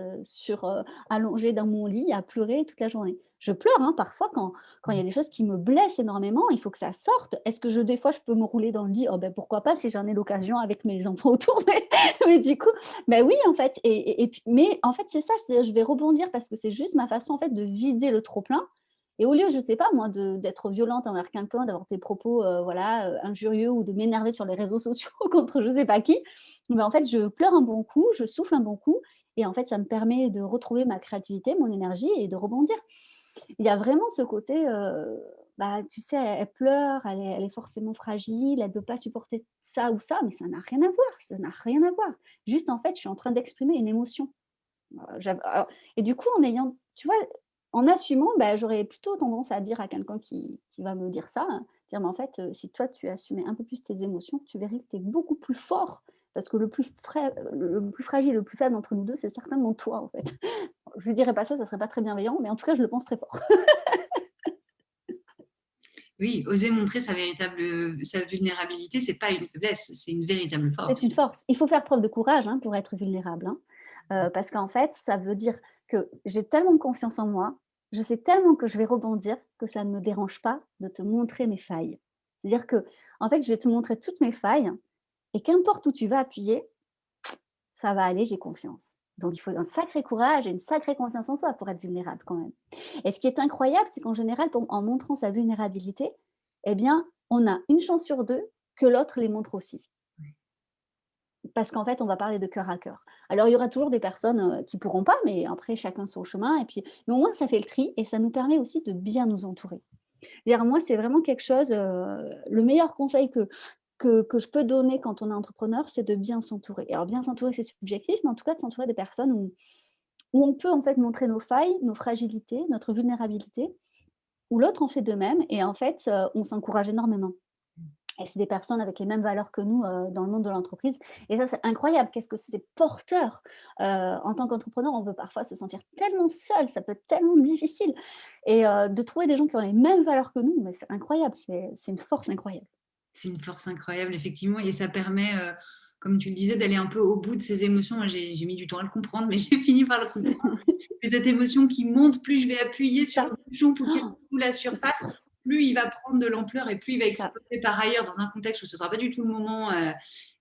[SPEAKER 2] allongée dans mon lit à pleurer toute la journée. Je pleure, hein, parfois quand il y a des choses qui me blessent énormément, il faut que ça sorte. Est-ce que des fois, je peux me rouler dans le lit? Oh ben pourquoi pas si j'en ai l'occasion avec mes enfants autour, mais du coup, ben oui, en fait et puis mais en fait, c'est ça, c'est je vais rebondir parce que c'est juste ma façon, en fait, de vider le trop plein et au lieu, je sais pas moi, d'être violente envers quelqu'un, d'avoir des propos, voilà, injurieux ou de m'énerver sur les réseaux sociaux contre je sais pas qui, ben, en fait, je pleure un bon coup, je souffle un bon coup et en fait, ça me permet de retrouver ma créativité, mon énergie et de rebondir. Il y a vraiment ce côté, bah, tu sais, elle pleure, elle est forcément fragile, elle peut pas supporter ça ou ça, mais ça n'a rien à voir, ça n'a rien à voir. Juste, en fait, je suis en train d'exprimer une émotion. Alors et du coup, en ayant tu vois, en assumant, bah, j'aurais plutôt tendance à dire à quelqu'un qui va me dire ça, dire: «Mais en fait, si toi tu assumais un peu plus tes émotions, tu verrais que tu es beaucoup plus fort». Parce que le plus fragile, le plus faible entre nous 2, c'est certainement toi, en fait. Je lui dirais pas ça serait pas très bienveillant, mais en tout cas, je le pense très fort.
[SPEAKER 1] Oui, oser montrer sa vulnérabilité, c'est pas une faiblesse, c'est une véritable
[SPEAKER 2] C'est
[SPEAKER 1] force.
[SPEAKER 2] une force. Il faut faire preuve de courage, hein, pour être vulnérable, hein. Parce qu'en fait, ça veut dire que j'ai tellement confiance en moi, je sais tellement que je vais rebondir, que ça ne me dérange pas de te montrer mes failles. C'est-à-dire que, en fait, je vais te montrer toutes mes failles et qu'importe où tu vas appuyer, ça va aller, j'ai confiance. Donc il faut un sacré courage et une sacrée confiance en soi pour être vulnérable quand même. Et ce qui est incroyable, c'est qu'en général, en montrant sa vulnérabilité, eh bien, on a une chance sur 2 que l'autre les montre aussi. Parce qu'en fait, on va parler de cœur à cœur. Alors, il y aura toujours des personnes, qui pourront pas, mais après chacun son chemin et puis mais au moins ça fait le tri et ça nous permet aussi de bien nous entourer. C'est-à-dire moi, c'est vraiment quelque chose, le meilleur conseil que je peux donner quand on est entrepreneur, c'est de bien s'entourer. Alors bien s'entourer, c'est subjectif, mais en tout cas de s'entourer des personnes où on peut en fait montrer nos failles, nos fragilités, notre vulnérabilité, où l'autre en fait de même et en fait, on s'encourage énormément. Et c'est des personnes avec les mêmes valeurs que nous, dans le monde de l'entreprise et ça, c'est incroyable. Qu'est-ce que c'est porteur! En tant qu'entrepreneur, on peut parfois se sentir tellement seul, ça peut être tellement difficile et de trouver des gens qui ont les mêmes valeurs que nous, mais c'est incroyable, c'est une force incroyable.
[SPEAKER 1] C'est une force incroyable, effectivement, et ça permet, comme tu le disais, d'aller un peu au bout de ses émotions. Moi, j'ai mis du temps à le comprendre, mais j'ai fini par le comprendre. Et cette émotion qui monte, plus je vais appuyer
[SPEAKER 2] C'est
[SPEAKER 1] sur
[SPEAKER 2] ça.
[SPEAKER 1] le bouchon pour qu'il
[SPEAKER 2] Oh,
[SPEAKER 1] recouvre la
[SPEAKER 2] c'est
[SPEAKER 1] surface,
[SPEAKER 2] ça,
[SPEAKER 1] plus il va prendre de l'ampleur et plus il va
[SPEAKER 2] c'est ça.
[SPEAKER 1] exploser par ailleurs dans un contexte où ce ne sera pas du tout le moment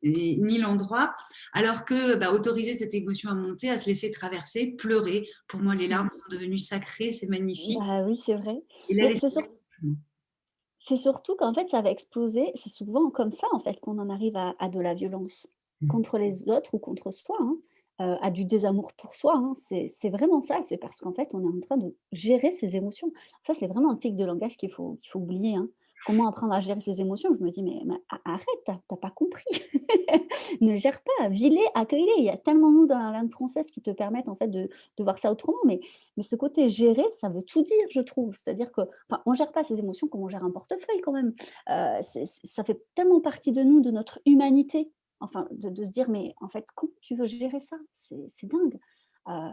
[SPEAKER 1] ni l'endroit. Alors que bah, autoriser cette émotion à monter, à se laisser traverser, pleurer, pour moi, les
[SPEAKER 2] Mmh.
[SPEAKER 1] larmes sont devenues sacrées, c'est magnifique.
[SPEAKER 2] Bah oui, c'est vrai.
[SPEAKER 1] Et la
[SPEAKER 2] Mais
[SPEAKER 1] laisser.
[SPEAKER 2] c'est surtout qu'en fait, ça va exploser. C'est souvent comme ça, en fait, qu'on en arrive à de la violence contre les autres ou contre soi, hein, à du désamour pour soi, hein. C'est vraiment ça. C'est parce qu'en fait, on est en train de gérer ses émotions. Ça, c'est vraiment un tic de langage qu'il faut oublier, hein. Comment apprendre à gérer ses émotions? Je me dis: «Mais arrête, tu pas compris. Ne gère pas, vis-les, accueille-les». Il y a tellement de mots dans la langue française qui te permettent, en fait, de voir ça autrement. Mais ce côté gérer, ça veut tout dire, je trouve. C'est-à-dire que, enfin, on gère pas ses émotions comme on gère un portefeuille quand même. Ça fait tellement partie de nous, de notre humanité. Enfin, de se dire: «Mais en fait, comment tu veux gérer ça? C'est dingue». Heu,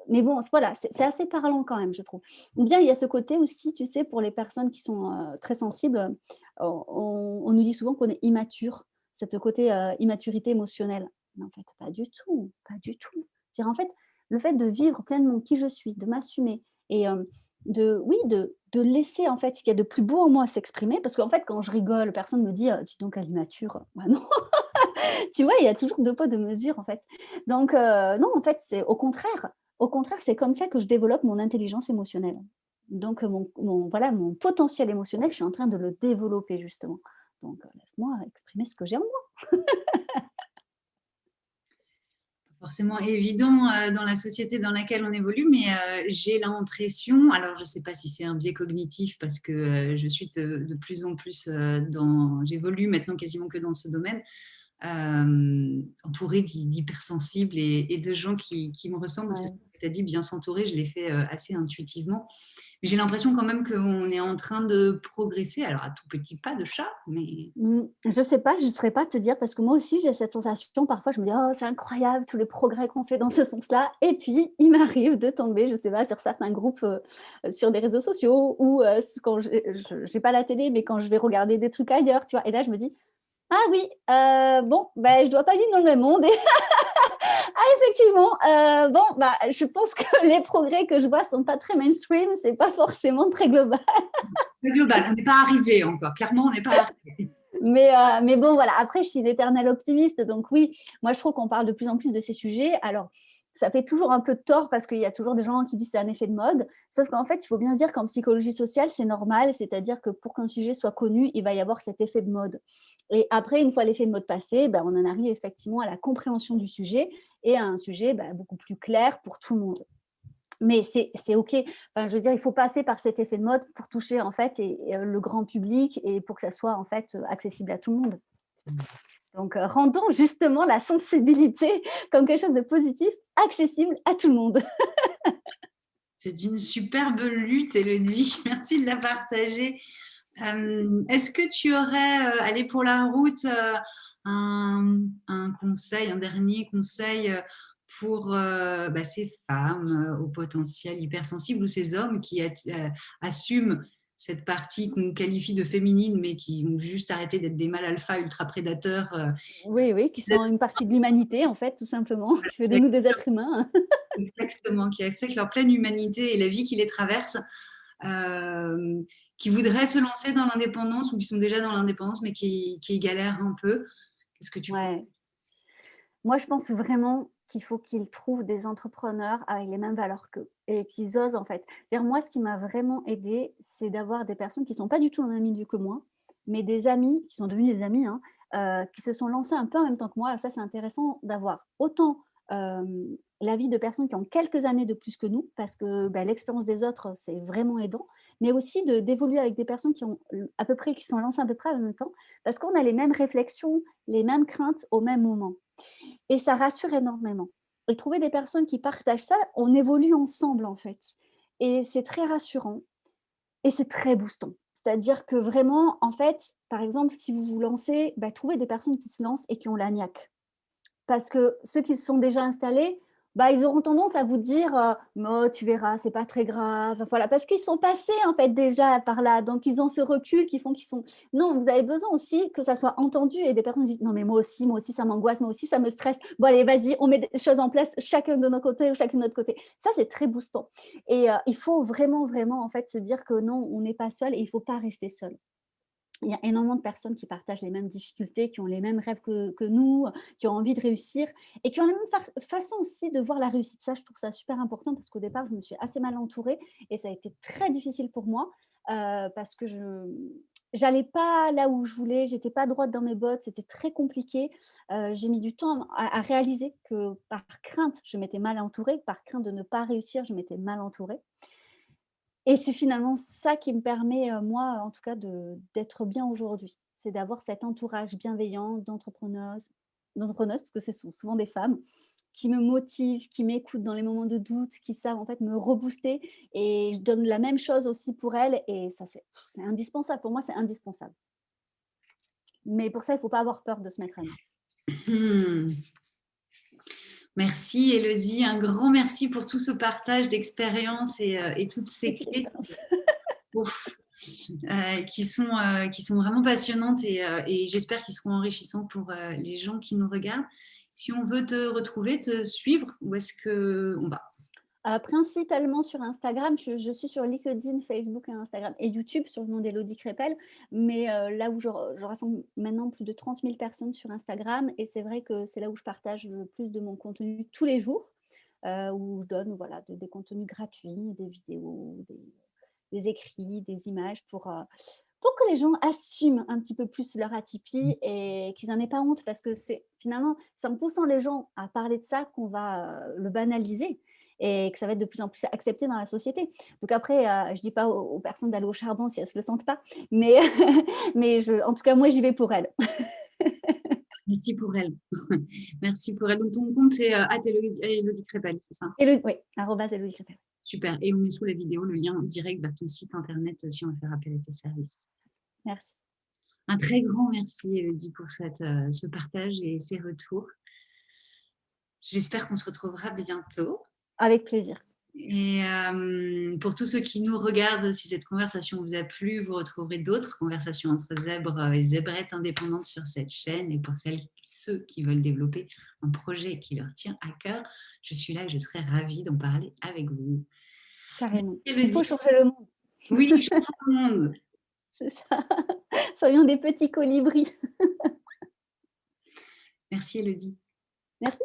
[SPEAKER 2] mais bon, voilà, c'est assez parlant quand même, je trouve. Ou bien il y a ce côté aussi, tu sais, pour les personnes qui sont, très sensibles, on nous dit souvent qu'on est immature, cette côté, immaturité émotionnelle. Mais en fait, pas du tout, pas du tout. Dire en fait, le fait de vivre pleinement qui je suis, de m'assumer et de oui, de laisser en fait ce qu'il y a de plus beau en moi s'exprimer parce qu'en fait quand je rigole, personne me dit: «Dis donc elle est immature». Bah non, tu vois? Il y a toujours 2 poids 2 mesures en fait. Donc non en fait c'est au contraire c'est comme ça que je développe mon intelligence émotionnelle. Donc mon voilà, mon potentiel émotionnel, je suis en train de le développer justement. Donc laisse-moi exprimer ce que j'ai en moi.
[SPEAKER 1] forcément évident dans la société dans laquelle on évolue, mais j'ai l'impression, alors je ne sais pas si c'est un biais cognitif parce que je suis de plus en plus j'évolue maintenant quasiment que dans ce domaine, entourée d'hypersensibles et de gens qui me ressemblent, parce que
[SPEAKER 2] Ouais.
[SPEAKER 1] tu as dit bien s'entourer, je l'ai fait assez intuitivement. Mais j'ai l'impression quand même qu'on est en train de progresser, alors à tout petit pas de chat, mais
[SPEAKER 2] Je sais pas, je ne saurais pas te dire parce que moi aussi j'ai cette sensation. Parfois je me dis: «Oh c'est incroyable tous les progrès qu'on fait dans ce sens-là» et puis il m'arrive de tomber, je sais pas, sur certains groupes, sur des réseaux sociaux ou quand j'ai pas la télé, mais quand je vais regarder des trucs ailleurs, tu vois? Et là je me dis: «Ah oui, bon, ben je dois pas vivre dans le même monde» et effectivement, bon, bah, je pense que les progrès que je vois sont pas très mainstream, c'est pas forcément très global.
[SPEAKER 1] c'est global, on n'est pas arrivé encore, clairement on n'est pas arrivé.
[SPEAKER 2] Mais bon, voilà, après, je suis une éternelle optimiste, donc oui, moi, je trouve qu'on parle de plus en plus de ces sujets. Alors, ça fait toujours un peu de tort parce qu'il y a toujours des gens qui disent c'est un effet de mode. Sauf qu'en fait, il faut bien se dire qu'en psychologie sociale, c'est normal, c'est-à-dire que pour qu'un sujet soit connu, il va y avoir cet effet de mode. Et après, une fois l'effet de mode passé, ben, on en arrive effectivement à la compréhension du sujet et à un sujet ben, beaucoup plus clair pour tout le monde. Mais c'est OK. Enfin, je veux dire, il faut passer par cet effet de mode pour toucher, en fait le grand public et pour que ça soit, en fait, accessible à tout le monde. Donc, rendons justement la sensibilité comme quelque chose de positif, accessible à tout le monde.
[SPEAKER 1] C'est une superbe lutte, Elodie. Merci de la partager. Est-ce que tu aurais, allé pour la route, un conseil, un dernier conseil pour bah, ces femmes au potentiel hypersensible ou ces hommes qui assument cette partie qu'on qualifie de féminine, mais qui ont juste arrêté d'être des mâles alpha ultra prédateurs
[SPEAKER 2] Oui, oui, qui sont une partie de l'humanité, en fait, tout simplement, qui fait de nous des êtres humains.
[SPEAKER 1] exactement, qui acceptent leur pleine humanité et la vie qui les traverse, euh, qui voudraient se lancer dans l'indépendance ou qui sont déjà dans l'indépendance mais qui galèrent un peu. Qu'est-ce que tu penses?
[SPEAKER 2] Ouais. Moi, je pense vraiment qu'il faut qu'ils trouvent des entrepreneurs avec les mêmes valeurs qu'eux et qu'ils osent, en fait. C'est-à-dire moi, ce qui m'a vraiment aidée, c'est d'avoir des personnes qui ne sont pas du tout dans le même milieu que moi, mais des amis qui sont devenus des amis, hein, qui se sont lancés un peu en même temps que moi. Alors ça, c'est intéressant d'avoir autant, l'avis de personnes qui ont quelques années de plus que nous, parce que, bah, l'expérience des autres, c'est vraiment aidant, mais aussi d'évoluer avec des personnes qui ont, à peu près qui sont lancées à peu près en même temps, parce qu'on a les mêmes réflexions, les mêmes craintes au même moment. Et ça rassure énormément. Et trouver des personnes qui partagent ça, on évolue ensemble en fait. Et c'est très rassurant et c'est très boostant. C'est-à-dire que vraiment, en fait, par exemple, si vous vous lancez, bah, trouvez des personnes qui se lancent et qui ont la niaque. Parce que ceux qui se sont déjà installés, bah, ils auront tendance à vous dire, «Oh, tu verras, c'est pas très grave». Voilà, parce qu'ils sont passés, en fait, déjà par là. Donc ils ont ce recul qui font qu'ils sont non, vous avez besoin aussi que ça soit entendu et des personnes qui disent: «Non, mais moi aussi ça m'angoisse, moi aussi ça me stresse. Bon allez, vas-y, on met des choses en place, chacun de notre côté ou chacune de notre côté». Ça, c'est très boostant et il faut vraiment, vraiment, en fait, se dire que non, on n'est pas seul et il faut pas rester seul. Il y a énormément de personnes qui partagent les mêmes difficultés, qui ont les mêmes rêves que nous, qui ont envie de réussir et qui ont la même façon aussi de voir la réussite. Ça, je trouve ça super important parce qu'au départ, je me suis assez mal entourée et ça a été très difficile pour moi parce que je n'allais pas là où je voulais, j'étais pas droite dans mes bottes, c'était très compliqué. J'ai mis du temps à réaliser que par crainte, je m'étais mal entourée, par crainte de ne pas réussir, je m'étais mal entourée. Et c'est finalement ça qui me permet, moi, en tout cas, d'être bien aujourd'hui. C'est d'avoir cet entourage bienveillant d'entrepreneuses, parce que ce sont souvent des femmes, qui me motivent, qui m'écoutent dans les moments de doute, qui savent, en fait, me rebooster et je donne la même chose aussi pour elles et ça, c'est indispensable. Pour moi, c'est indispensable. Mais pour ça, il ne faut pas avoir peur de se mettre à nu.
[SPEAKER 1] Hmm. Merci Elodie, un grand merci pour tout ce partage d'expériences et toutes ces
[SPEAKER 2] Petite
[SPEAKER 1] clés
[SPEAKER 2] expérience.
[SPEAKER 1] ouf, qui sont vraiment passionnantes et j'espère qu'ils seront enrichissants pour les gens qui nous regardent. Si on veut te retrouver, te suivre, où est-ce qu'on va?
[SPEAKER 2] Principalement sur Instagram, je suis sur LinkedIn, Facebook et Instagram et YouTube sur le nom d'Élodie Crépel. Mais là où je rassemble maintenant plus de 30 000 personnes sur Instagram et c'est vrai que c'est là où je partage le plus de mon contenu tous les jours, où je donne voilà, des contenus gratuits, des vidéos, des écrits, des images pour que les gens assument un petit peu plus leur atypie et qu'ils n'en aient pas honte parce que c'est finalement, c'est en poussant les gens à parler de ça qu'on va, le banaliser et que ça va être de plus en plus accepté dans la société. Donc après, je dis pas aux personnes d'aller au charbon si elles se le sentent pas, mais mais en tout cas, moi, j'y vais pour elles.
[SPEAKER 1] Merci pour elle. Merci pour elle. Donc, ton compte, c'est @Élodie Crépel, c'est ça?
[SPEAKER 2] Oui, arrobase Élodie Crépel.
[SPEAKER 1] Super. Et on met sous la vidéo le lien direct vers ton site internet si on veut faire appel à tes services.
[SPEAKER 2] Merci.
[SPEAKER 1] Un très grand merci, Élodie, pour ce partage et ces retours. J'espère qu'on se retrouvera bientôt.
[SPEAKER 2] Avec plaisir.
[SPEAKER 1] Et pour tous ceux qui nous regardent, si cette conversation vous a plu, vous retrouverez d'autres conversations entre zèbres et zébrettes indépendantes sur cette chaîne. Et pour ceux qui veulent développer un projet qui leur tient à cœur, je suis là et je serai ravie d'en parler avec vous.
[SPEAKER 2] Carrément.
[SPEAKER 1] Élodie.
[SPEAKER 2] Il faut changer le monde.
[SPEAKER 1] Oui, change le monde.
[SPEAKER 2] C'est ça. Soyons des petits colibris.
[SPEAKER 1] Merci, Élodie.
[SPEAKER 2] Merci.